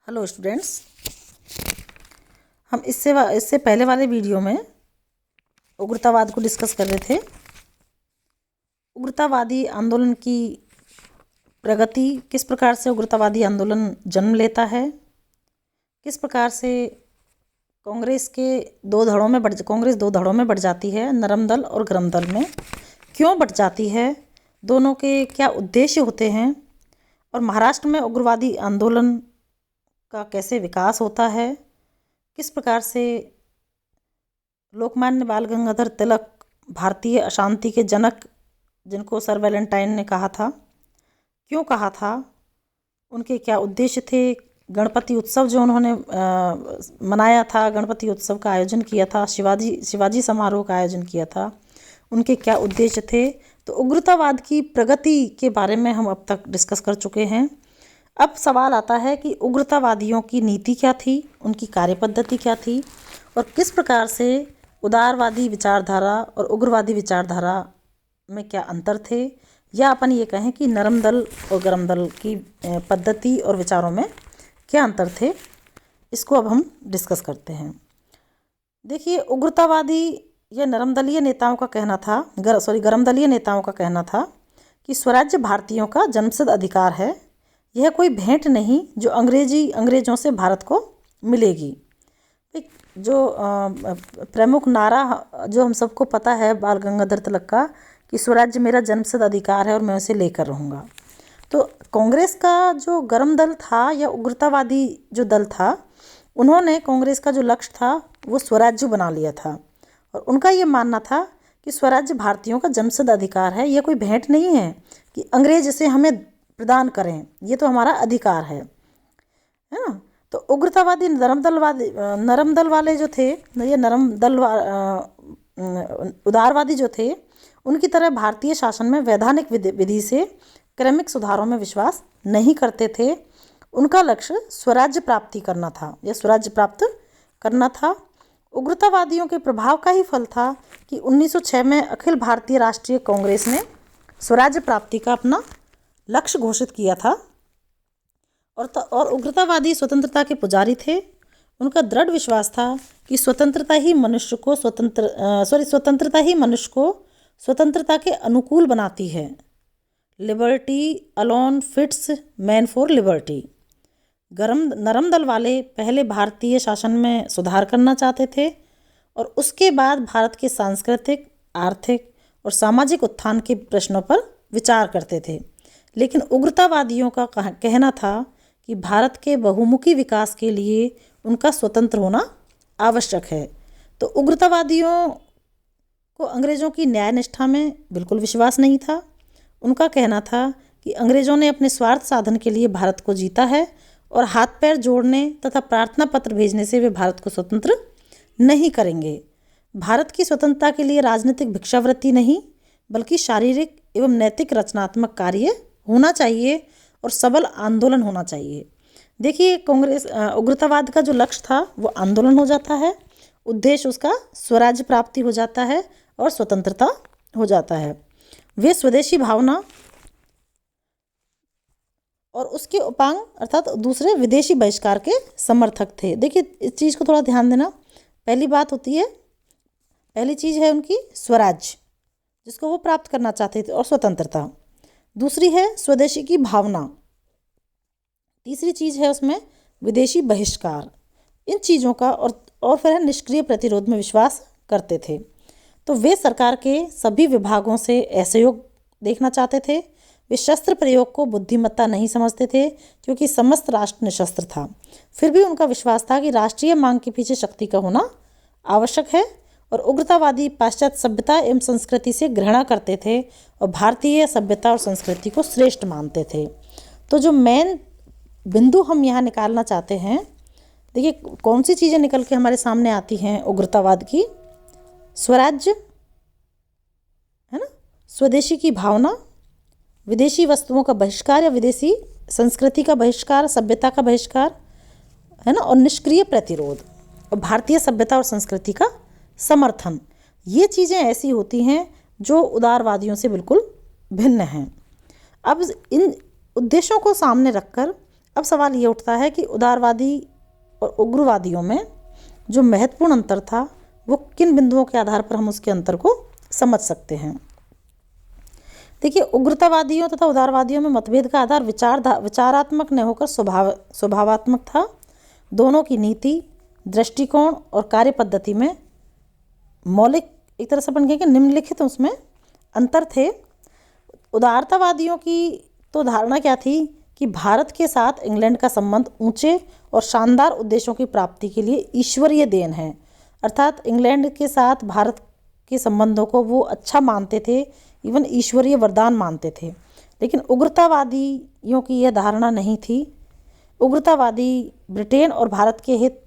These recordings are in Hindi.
Hello students. हम इससे पहले वाले वीडियो में उग्रतावाद को डिस्कस कर रहे थे। उग्रतावादी आंदोलन की प्रगति, किस प्रकार से उग्रतावादी आंदोलन जन्म लेता है, किस प्रकार से कांग्रेस दो धड़ों में बढ़ जाती है, नरम दल और गरम दल में क्यों बढ़ जाती है, दोनों के क्या उद्देश्य होते हैं, और महाराष्ट्र में उग्रवादी आंदोलन का कैसे विकास होता है, किस प्रकार से लोकमान्य बाल गंगाधर तिलक भारतीय अशांति के जनक, जिनको सर वैलेंटाइन ने कहा था, क्यों कहा था, उनके क्या उद्देश्य थे, गणपति उत्सव जो उन्होंने मनाया था, गणपति उत्सव का आयोजन किया था, शिवाजी समारोह का आयोजन किया था, उनके क्या उद्देश्य थे। तो उग्रतावाद की प्रगति के बारे में हम अब तक डिस्कस कर चुके हैं। अब सवाल आता है कि उग्रतावादियों की नीति क्या थी, उनकी कार्यपद्धति क्या थी, और किस प्रकार से उदारवादी विचारधारा और उग्रवादी विचारधारा में क्या अंतर थे, या अपन ये कहें कि नरम दल और गरम दल की पद्धति और विचारों में क्या अंतर थे। इसको अब हम डिस्कस करते हैं। देखिए, उग्रतावादी या गरम दलीय नेताओं का कहना था कि स्वराज्य भारतीयों का जन्मसिद्ध अधिकार है, यह कोई भेंट नहीं जो अंग्रेज़ों से भारत को मिलेगी। जो प्रमुख नारा जो हम सबको पता है बाल गंगाधर तिलक का, कि स्वराज्य मेरा जन्मसिद्ध अधिकार है और मैं उसे लेकर रहूँगा। तो कांग्रेस का जो गरम दल था या उग्रतावादी जो दल था, उन्होंने कांग्रेस का जो लक्ष्य था वो स्वराज्य बना लिया था, और उनका ये मानना था कि स्वराज्य भारतीयों का जन्मसिद्ध अधिकार है, यह कोई भेंट नहीं है कि अंग्रेज इसे हमें प्रदान करें, ये तो हमारा अधिकार है ना। तो उग्रतावादी नरम दल वाले जो थे, ये उदारवादी जो थे, उनकी तरह भारतीय शासन में वैधानिक विधि से क्रमिक सुधारों में विश्वास नहीं करते थे। उनका लक्ष्य स्वराज्य प्राप्ति करना था या स्वराज्य प्राप्त करना था। उग्रतावादियों के प्रभाव का ही फल था कि 1906 में अखिल भारतीय राष्ट्रीय कांग्रेस ने स्वराज्य प्राप्ति का अपना लक्ष्य घोषित किया था, और उग्रतावादी स्वतंत्रता के पुजारी थे। उनका दृढ़ विश्वास था कि स्वतंत्रता ही मनुष्य को स्वतंत्रता के अनुकूल बनाती है। Liberty alone fits man for liberty. नरम दल वाले पहले भारतीय शासन में सुधार करना चाहते थे, और उसके बाद भारत के सांस्कृतिक, आर्थिक और सामाजिक उत्थान के प्रश्नों पर विचार करते थे। लेकिन उग्रतावादियों का कहना था कि भारत के बहुमुखी विकास के लिए उनका स्वतंत्र होना आवश्यक है। तो उग्रतावादियों को अंग्रेज़ों की न्याय निष्ठा में बिल्कुल विश्वास नहीं था। उनका कहना था कि अंग्रेज़ों ने अपने स्वार्थ साधन के लिए भारत को जीता है, और हाथ पैर जोड़ने तथा प्रार्थना पत्र भेजने से वे भारत को स्वतंत्र नहीं करेंगे। भारत की स्वतंत्रता के लिए राजनीतिक भिक्षावृत्ति नहीं, बल्कि शारीरिक एवं नैतिक रचनात्मक कार्य होना चाहिए और सबल आंदोलन होना चाहिए। देखिए, उग्रतावाद का जो लक्ष्य था वो आंदोलन हो जाता है, उद्देश्य उसका स्वराज्य प्राप्ति हो जाता है और स्वतंत्रता हो जाता है। वे स्वदेशी भावना और उसके उपांग अर्थात दूसरे विदेशी बहिष्कार के समर्थक थे। देखिए, इस चीज़ को थोड़ा ध्यान देना। पहली चीज़ है उनकी स्वराज्य, जिसको वो प्राप्त करना चाहते थे, और स्वतंत्रता। दूसरी है स्वदेशी की भावना। तीसरी चीज़ है उसमें विदेशी बहिष्कार। इन चीज़ों का और फिर है निष्क्रिय प्रतिरोध में विश्वास करते थे। तो वे सरकार के सभी विभागों से असहयोग देखना चाहते थे। वे शस्त्र प्रयोग को बुद्धिमत्ता नहीं समझते थे, क्योंकि समस्त राष्ट्र निशस्त्र था। फिर भी उनका विश्वास था कि राष्ट्रीय मांग के पीछे शक्ति का होना आवश्यक है, और उग्रतावादी पाश्चात्य सभ्यता एवं संस्कृति से घृणा करते थे और भारतीय सभ्यता और संस्कृति को श्रेष्ठ मानते थे। तो जो मेन बिंदु हम यहाँ निकालना चाहते हैं, देखिए कौन सी चीज़ें निकल के हमारे सामने आती हैं उग्रतावाद की। स्वराज्य है ना, स्वदेशी की भावना, विदेशी वस्तुओं का बहिष्कार या विदेशी संस्कृति का बहिष्कार, सभ्यता का बहिष्कार है ना, और निष्क्रिय प्रतिरोध, और भारतीय सभ्यता और संस्कृति का समर्थन। ये चीज़ें ऐसी होती हैं जो उदारवादियों से बिल्कुल भिन्न हैं। अब इन उद्देश्यों को सामने रखकर अब सवाल ये उठता है कि उदारवादी और उग्रवादियों में जो महत्वपूर्ण अंतर था वो किन बिंदुओं के आधार पर हम उसके अंतर को समझ सकते हैं। देखिए, उग्रतावादियों तथा उदारवादियों में मतभेद का आधार विचारात्मक न होकर स्वभावात्मक था। दोनों की नीति, दृष्टिकोण और कार्य पद्धति में मौलिक, एक तरह से अपन कहें कि निम्नलिखित उसमें अंतर थे। उदारतावादियों की तो धारणा क्या थी कि भारत के साथ इंग्लैंड का संबंध ऊंचे और शानदार उद्देश्यों की प्राप्ति के लिए ईश्वरीय देन है, अर्थात इंग्लैंड के साथ भारत के संबंधों को वो अच्छा मानते थे, इवन ईश्वरीय वरदान मानते थे। लेकिन उग्रतावादियों की यह धारणा नहीं थी। उग्रतावादी ब्रिटेन और भारत के हित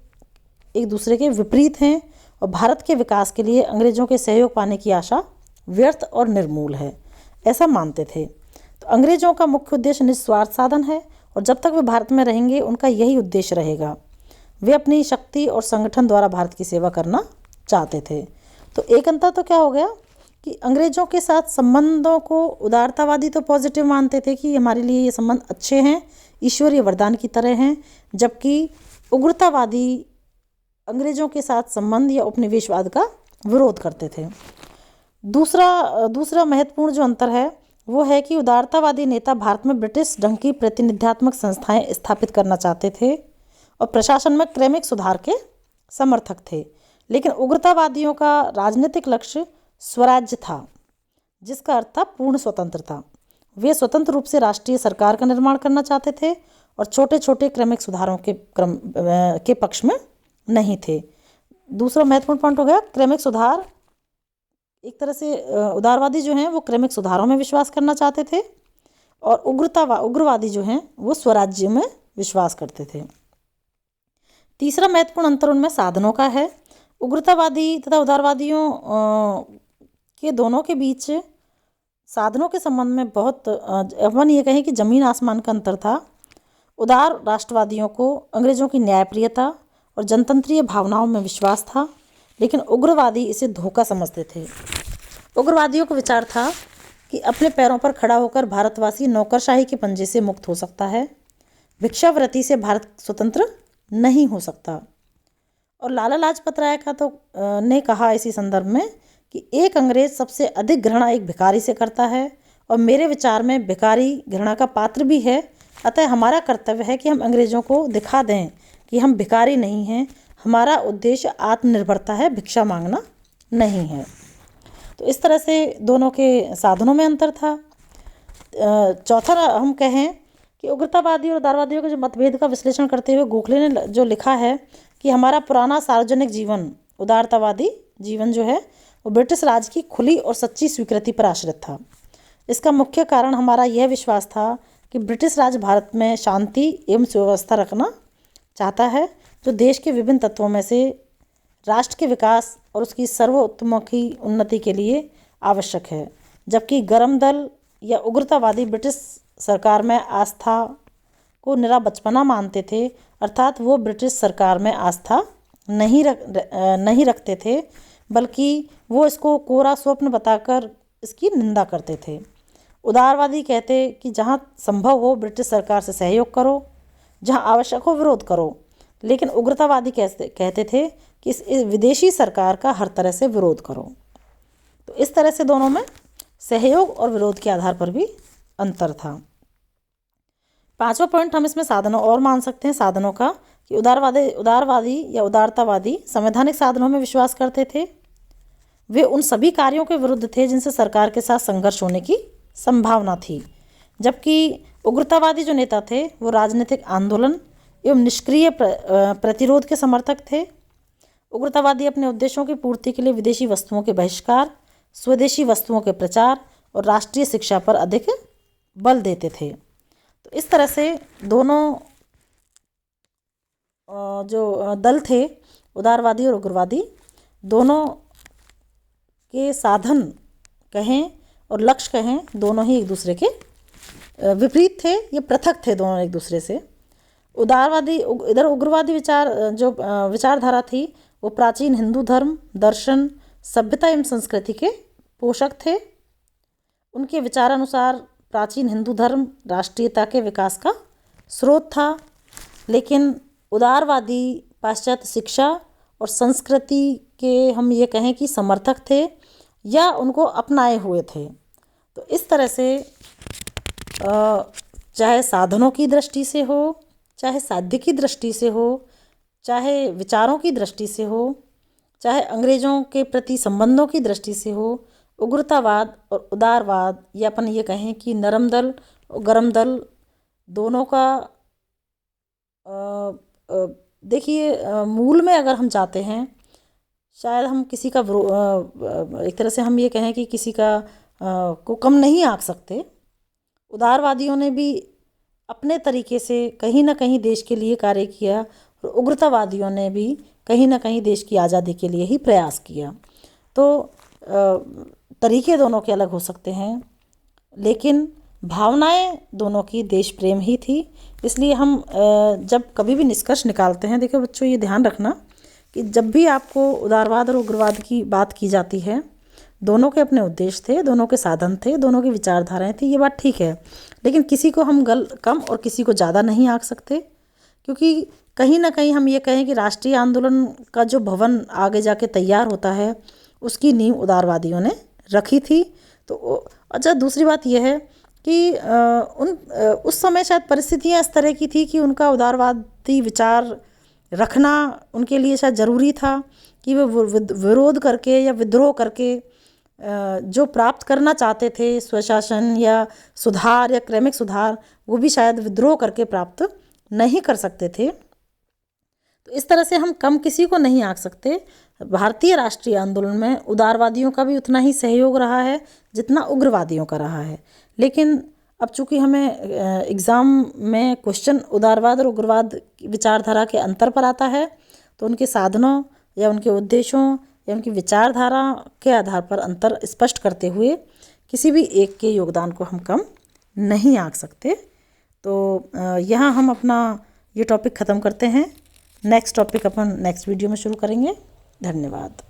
एक दूसरे के विपरीत हैं और भारत के विकास के लिए अंग्रेजों के सहयोग पाने की आशा व्यर्थ और निर्मूल है, ऐसा मानते थे। तो अंग्रेजों का मुख्य उद्देश्य निस्वार्थ साधन है और जब तक वे भारत में रहेंगे उनका यही उद्देश्य रहेगा। वे अपनी शक्ति और संगठन द्वारा भारत की सेवा करना चाहते थे। तो एक अंतर तो क्या हो गया कि अंग्रेजों के साथ संबंधों को उदारतावादी तो पॉजिटिव मानते थे कि हमारे लिए ये संबंध अच्छे हैं, ईश्वरीय वरदान की तरह हैं, जबकि उग्रतावादी अंग्रेजों के साथ संबंध या उपनिवेशवाद का विरोध करते थे। दूसरा महत्वपूर्ण जो अंतर है वो है कि उदारतावादी नेता भारत में ब्रिटिश ढंग की प्रतिनिध्यात्मक संस्थाएं स्थापित करना चाहते थे और प्रशासन में क्रमिक सुधार के समर्थक थे। लेकिन उग्रतावादियों का राजनीतिक लक्ष्य स्वराज्य था, जिसका अर्थ था पूर्ण स्वतंत्रता। वे स्वतंत्र रूप से राष्ट्रीय सरकार का निर्माण करना चाहते थे और छोटे छोटे क्रमिक सुधारों के पक्ष में नहीं थे। दूसरा महत्वपूर्ण पॉइंट हो गया क्रमिक सुधार। एक तरह से उदारवादी जो हैं वो क्रमिक सुधारों में विश्वास करना चाहते थे और उग्रवादी जो हैं वो स्वराज्य में विश्वास करते थे। तीसरा महत्वपूर्ण अंतर उनमें साधनों का है। उग्रतावादी तथा उदारवादियों के दोनों के बीच साधनों के संबंध में बहुत अपन ये कहें कि जमीन आसमान का अंतर था। उदार राष्ट्रवादियों को अंग्रेजों की न्यायप्रियता और जनतंत्रीय भावनाओं में विश्वास था, लेकिन उग्रवादी इसे धोखा समझते थे। उग्रवादियों का विचार था कि अपने पैरों पर खड़ा होकर भारतवासी नौकरशाही के पंजे से मुक्त हो सकता है, भिक्षावृत्ति से भारत स्वतंत्र नहीं हो सकता। और लाला लाजपत राय का तो ने कहा इसी संदर्भ में कि एक अंग्रेज सबसे अधिक घृणा एक भिखारी से करता है और मेरे विचार में भिखारी घृणा का पात्र भी है। अतः हमारा कर्तव्य है कि हम अंग्रेजों को दिखा दें कि हम भिखारी नहीं हैं, हमारा उद्देश्य आत्मनिर्भरता है, भिक्षा मांगना नहीं है। तो इस तरह से दोनों के साधनों में अंतर था। चौथा हम कहें कि उग्रतावादी और उदारवादियों के जो मतभेद का विश्लेषण करते हुए गोखले ने जो लिखा है कि हमारा पुराना सार्वजनिक जीवन, उदारतावादी जीवन जो है वो ब्रिटिश राज की खुली और सच्ची स्वीकृति पर आश्रित था। इसका मुख्य कारण हमारा यह विश्वास था कि ब्रिटिश राज भारत में शांति एवं सुव्यवस्था रखना चाहता है, जो देश के विभिन्न तत्वों में से राष्ट्र के विकास और उसकी सर्वोत्तमुखी उन्नति के लिए आवश्यक है। जबकि गर्म दल या उग्रतावादी ब्रिटिश सरकार में आस्था को निरा बचपना मानते थे, अर्थात वो ब्रिटिश सरकार में आस्था नहीं रखते थे, बल्कि वो इसको कोरा स्वप्न बताकर इसकी निंदा करते थे। उदारवादी कहते कि जहाँ संभव हो ब्रिटिश सरकार से सहयोग करो, जहाँ आवश्यक हो विरोध करो। लेकिन उग्रतावादी कहते थे कि इस विदेशी सरकार का हर तरह से विरोध करो। तो इस तरह से दोनों में सहयोग और विरोध के आधार पर भी अंतर था। पांचवा पॉइंट हम इसमें साधनों और मान सकते हैं साधनों का कि उदारवादी या उदारतावादी संवैधानिक साधनों में विश्वास करते थे। वे उन सभी कार्यों के विरुद्ध थे जिनसे सरकार के साथ संघर्ष होने की संभावना थी, जबकि उग्रतावादी जो नेता थे वो राजनीतिक आंदोलन एवं निष्क्रिय प्रतिरोध के समर्थक थे। उग्रतावादी अपने उद्देश्यों की पूर्ति के लिए विदेशी वस्तुओं के बहिष्कार, स्वदेशी वस्तुओं के प्रचार और राष्ट्रीय शिक्षा पर अधिक बल देते थे। तो इस तरह से दोनों जो दल थे, उदारवादी और उग्रवादी, दोनों के साधन कहें और लक्ष्य कहें, दोनों ही एक दूसरे के विपरीत थे, ये पृथक थे दोनों एक दूसरे से। उग्रवादी विचारधारा थी वो प्राचीन हिंदू धर्म, दर्शन, सभ्यता एवं संस्कृति के पोषक थे। उनके विचारानुसार प्राचीन हिंदू धर्म राष्ट्रीयता के विकास का स्रोत था, लेकिन उदारवादी पाश्चात्य शिक्षा और संस्कृति के हम ये कहें कि समर्थक थे या उनको अपनाए हुए थे। तो इस तरह से चाहे साधनों की दृष्टि से हो, चाहे साध्य की दृष्टि से हो, चाहे विचारों की दृष्टि से हो, चाहे अंग्रेज़ों के प्रति संबंधों की दृष्टि से हो, उग्रतावाद और उदारवाद या अपन ये कहें कि नरम दल और गरम दल दोनों का देखिए मूल में अगर हम जाते हैं, शायद हम किसी का एक तरह से हम ये कहें कि किसी का को कम नहीं आंक सकते। उदारवादियों ने भी अपने तरीके से कहीं ना कहीं देश के लिए कार्य किया और उग्रतावादियों ने भी कहीं ना कहीं देश की आज़ादी के लिए ही प्रयास किया। तो तरीके दोनों के अलग हो सकते हैं, लेकिन भावनाएं दोनों की देश प्रेम ही थी। इसलिए हम जब कभी भी निष्कर्ष निकालते हैं, देखो बच्चों ये ध्यान रखना कि जब भी आपको उदारवाद और उग्रवाद की बात की जाती है, दोनों के अपने उद्देश्य थे, दोनों के साधन थे, दोनों की विचारधाराएं थी, ये बात ठीक है। लेकिन किसी को हम कम और किसी को ज़्यादा नहीं आंक सकते, क्योंकि कहीं ना कहीं हम ये कहें कि राष्ट्रीय आंदोलन का जो भवन आगे जाके तैयार होता है, उसकी नींव उदारवादियों ने रखी थी। तो अच्छा, दूसरी बात यह है कि उस समय शायद परिस्थितियाँ इस तरह की थी कि उनका उदारवादी विचार रखना उनके लिए शायद ज़रूरी था कि वे विरोध करके या विद्रोह करके जो प्राप्त करना चाहते थे, स्वशासन या सुधार या क्रमिक सुधार, वो भी शायद विद्रोह करके प्राप्त नहीं कर सकते थे। तो इस तरह से हम कम किसी को नहीं आंक सकते। भारतीय राष्ट्रीय आंदोलन में उदारवादियों का भी उतना ही सहयोग रहा है जितना उग्रवादियों का रहा है। लेकिन अब चूंकि हमें एग्ज़ाम में क्वेश्चन उदारवाद और उग्रवाद विचारधारा के अंतर पर आता है, तो उनके साधनों या उनके उद्देश्यों या उनकी विचारधारा के आधार पर अंतर स्पष्ट करते हुए किसी भी एक के योगदान को हम कम नहीं आंक सकते। तो यहाँ हम अपना ये टॉपिक ख़त्म करते हैं। नेक्स्ट टॉपिक अपन नेक्स्ट वीडियो में शुरू करेंगे। धन्यवाद।